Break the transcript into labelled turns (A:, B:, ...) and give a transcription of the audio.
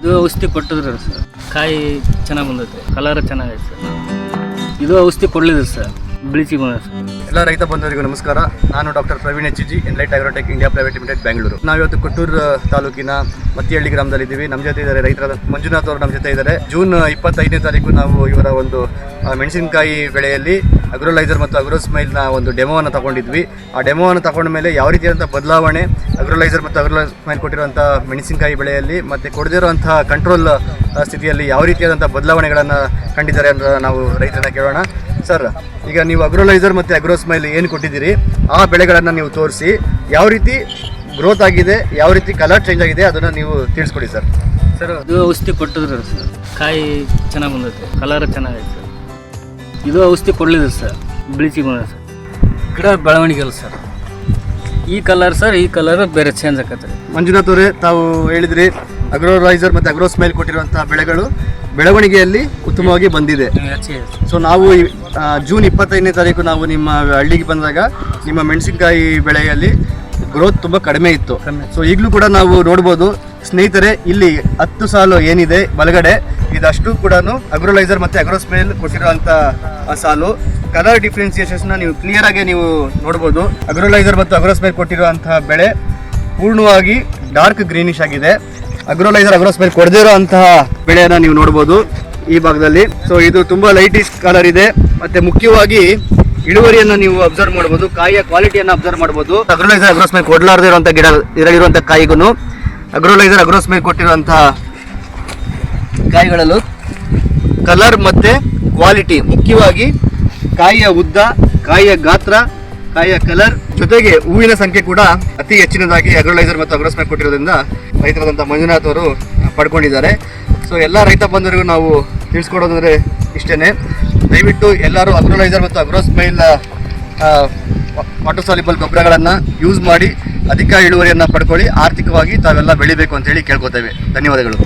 A: ಇದು ಔಷಧಿ ಕೊಟ್ಟಿದ್ರು ಸರ್, ಕಾಯಿ ಚೆನ್ನಾಗಿ ಬಂದೈತೆ, ಕಲರ್ ಚೆನ್ನಾಗೈತೆ ಸರ್. ಇದು ಔಷಧಿ ಕೊಡಲಿದ್ರು ಸರ್, ಬಿಳಿಚಿ ಬಂದ ಸರ್.
B: ಎಲ್ಲ ರೈತ ಬಂಧುವರಿಗೂ ನಮಸ್ಕಾರ. ನಾನು doctor Praveen HG, enlight agrotech India private limited, Bengaluru. ನಾವಿವತ್ತು ಕೊಟ್ಟೂರು ತಾಲೂಕಿನ ಮತ್ತಿಹಳ್ಳಿ ಗ್ರಾಮದಲ್ಲಿ ಇದ್ದೀವಿ. ನಮ್ಮ ಜೊತೆ ಇದ್ದಾರೆ ರೈತರಾದ ಮಂಜುನಾಥ್ ಅವರು ನಮ್ಮ ಜೊತೆ ಇದ್ದಾರೆ. ಜೂನ್ 25ನೇ ತಾರೀಕು ನಾವು ಇವರ ಒಂದು ಮೆಣಸಿನಕಾಯಿ ಬೆಳೆಯಲ್ಲಿ ಅಗ್ರೋಲೈಸರ್ ಮತ್ತು ಅಗ್ರೋಸ್ಮೈಲ್ನ ಒಂದು ಡೆಮೋವನ್ನು ತಗೊಂಡಿದ್ವಿ. ಆ ಡೆಮೋವನ್ನು ತಗೊಂಡ ಮೇಲೆ ಯಾವ ರೀತಿಯಾದಂಥ ಬದಲಾವಣೆ ಅಗ್ರೋಲೈಸರ್ ಮತ್ತು ಅಗ್ರೋಸ್ಮೈಲ್ ಕೊಟ್ಟಿರುವಂಥ ಮೆಣಸಿನಕಾಯಿ ಬೆಳೆಯಲ್ಲಿ ಮತ್ತು ಕೊಡದಿರುವಂಥ ಕಂಟ್ರೋಲ್ ಸ್ಥಿತಿಯಲ್ಲಿ ಯಾವ ರೀತಿಯಾದಂಥ ಬದಲಾವಣೆಗಳನ್ನು ಕಂಡಿದ್ದಾರೆ ಅಂತ ನಾವು ರೈತರನ್ನ ಕೇಳೋಣ. ಸರ್, ಈಗ ನೀವು ಅಗ್ರೋಲೈಸರ್ ಮತ್ತು ಅಗ್ರೋಸ್ಮೈಲ್ ಏನು ಕೊಟ್ಟಿದ್ದೀರಿ ಆ ಬೆಳೆಗಳನ್ನು ನೀವು ತೋರಿಸಿ ಯಾವ ರೀತಿ ಗ್ರೋತ್ ಆಗಿದೆ, ಯಾವ ರೀತಿ ಕಲರ್ ಚೇಂಜ್ ಆಗಿದೆ ಅದನ್ನು ನೀವು ತಿಳಿಸ್ಕೊಡಿ ಸರ್.
A: ಸರ್, ಇದು ಔಷಧಿ ಕೊಟ್ಟಿದ್ರು ಸರ್, ಕಾಯಿ ಚೆನ್ನಾಗಿ ಬಂದೈತೆ, ಕಲರ್ ಚೆನ್ನಾಗೈತೆ ಸರ್. ಇದು ಔಷಧಿ ಕೊಡಲಿದ್ರು ಸರ್, ಬಿಳಿಚಿ ಬಂದ ಸರ್. ಗಿಡ ಬೆಳವಣಿಗೆ ಅಲ್ಲ ಸರ್, ಈ ಕಲರ್ ಸರ್, ಈ ಕಲರ್ ಬೇರೆ ಚೇಂಜ್ ಆಕತ್ರಿ.
B: ಮಂಜುನಾಥ್ ಅವರೇ, ತಾವು ಹೇಳಿದ್ರಿ ಅಗ್ರೋಲೈಸರ್ ಮತ್ತು ಅಗ್ರೋಸ್ಮೈಲ್ ಕೊಟ್ಟಿರುವಂಥ ಬೆಳೆಗಳು ಬೆಳವಣಿಗೆಯಲ್ಲಿ ಉತ್ತಮವಾಗಿ ಬಂದಿದೆ. ಸೊ ನಾವು ಜೂನ್ 25ನೇ ತಾರೀಕು ನಾವು ನಿಮ್ಮ ಹಳ್ಳಿಗೆ ಬಂದಾಗ ನಿಮ್ಮ ಮೆಣಸಿನಕಾಯಿ ಬೆಳೆಯಲ್ಲಿ ಗ್ರೋತ್ ತುಂಬ ಕಡಿಮೆ ಇತ್ತು. ಸೊ ಈಗಲೂ ಕೂಡ ನಾವು ನೋಡ್ಬೋದು ಸ್ನೇಹಿತರೆ, ಇಲ್ಲಿ 10 ಸಾಲು ಏನಿದೆ ಬಲಗಡೆ ಇದಷ್ಟು ಕೂಡ ಅಗ್ರೋಲೈಸರ್ ಮತ್ತು ಅಗ್ರೋಸ್ಮೈಲ್ ಕೊಟ್ಟಿರುವಂಥ ಸಾಲು. ಕಲರ್ ಡಿಫ್ರೆನ್ಸಿಯೇಷನ್ನ ನೀವು ಕ್ಲಿಯರ್ ಆಗಿ ನೀವು ನೋಡ್ಬೋದು. ಅಗ್ರೋಲೈಸರ್ ಮತ್ತು ಅಗ್ರೋಸ್ಮೈಲ್ ಕೊಟ್ಟಿರುವಂತಹ ಬೆಳೆ ಪೂರ್ಣವಾಗಿ ಡಾರ್ಕ್ ಗ್ರೀನಿಶ್ ಆಗಿದೆ. ಅಗ್ರೋಲೈಸರ್ ಅಗ್ರೋಸ್ಮೈಲ್ ಕೊಡದೇ ಇರುವಂತಹ ಬೆಳೆಯನ್ನು ನೀವು ನೋಡ್ಬೋದು ಈ ಭಾಗದಲ್ಲಿ. ಸೊ ಇದು ತುಂಬಾ ಲೈಟಿಶ್ ಕಲರ್ ಇದೆ. ಮತ್ತೆ ಮುಖ್ಯವಾಗಿ ಇಳುವರಿಯನ್ನು ನೀವು ಅಬ್ಸರ್ವ್ ಮಾಡ್ಬೋದು, ಕಾಯಿಯ ಕ್ವಾಲಿಟಿಯನ್ನು ಅಬ್ಸರ್ವ್ ಮಾಡ್ಬೋದು. ಅಗ್ರೋಲೈಸರ್ ಅಗ್ರೋಸ್ಮೈಲ್ ಕೊಡಲಾರದೇ ಇರುವಂತಹ ಗಿಡ ಇದರಲ್ಲಿರುವಂತಹ ಕಾಯಿಗೂ ಅಗ್ರೋಲೈಸರ್ ಅಗ್ರೋಸ್ಮೈಲ್ ಕೊಟ್ಟಿರುವಂತಹ ಕಾಯಿಗಳಲ್ಲೂ ಕಲರ್ ಮತ್ತೆ ಕ್ವಾಲಿಟಿ, ಮುಖ್ಯವಾಗಿ ಕಾಯಿಯ ಉದ್ದ, ಕಾಯಿಯ ಗಾತ್ರ, ಕಾಯಿಯ ಕಲರ್ ಜೊತೆಗೆ ಹೂವಿನ ಸಂಖ್ಯೆ ಕೂಡ ಅತಿ ಹೆಚ್ಚಿನದಾಗಿ ಅಗ್ರೋಲೈಸರ್ ಮತ್ತು ಅಗ್ರೋಸ್ಮೈಲ್ ಕೊಟ್ಟಿರೋದ್ರಿಂದ ರೈತರಾದಂಥ ಮಂಜುನಾಥ್ ಅವರು ಪಡ್ಕೊಂಡಿದ್ದಾರೆ. ಸೊ ಎಲ್ಲ ರೈತ ಬಂಧುಗಳಿಗೂ ನಾವು ತಿಳಿಸ್ಕೊಡೋದಂದರೆ ಇಷ್ಟೇ. ದಯವಿಟ್ಟು ಎಲ್ಲರೂ ಅಗ್ರೋಲೈಸರ್ ಮತ್ತು ಅಗ್ರೋಸ್ಮೈಲ್ ವಾಟರ್ ಸಾಲ್ಯುಬಲ್ ಗೊಬ್ಬರಗಳನ್ನು ಯೂಸ್ ಮಾಡಿ ಅಧಿಕ ಇಳುವರಿಯನ್ನು ಪಡ್ಕೊಳ್ಳಿ. ಆರ್ಥಿಕವಾಗಿ ತಾವೆಲ್ಲ ಬೆಳಿಬೇಕು ಅಂತೇಳಿ ಕೇಳ್ಕೊತೇವೆ. ಧನ್ಯವಾದಗಳು.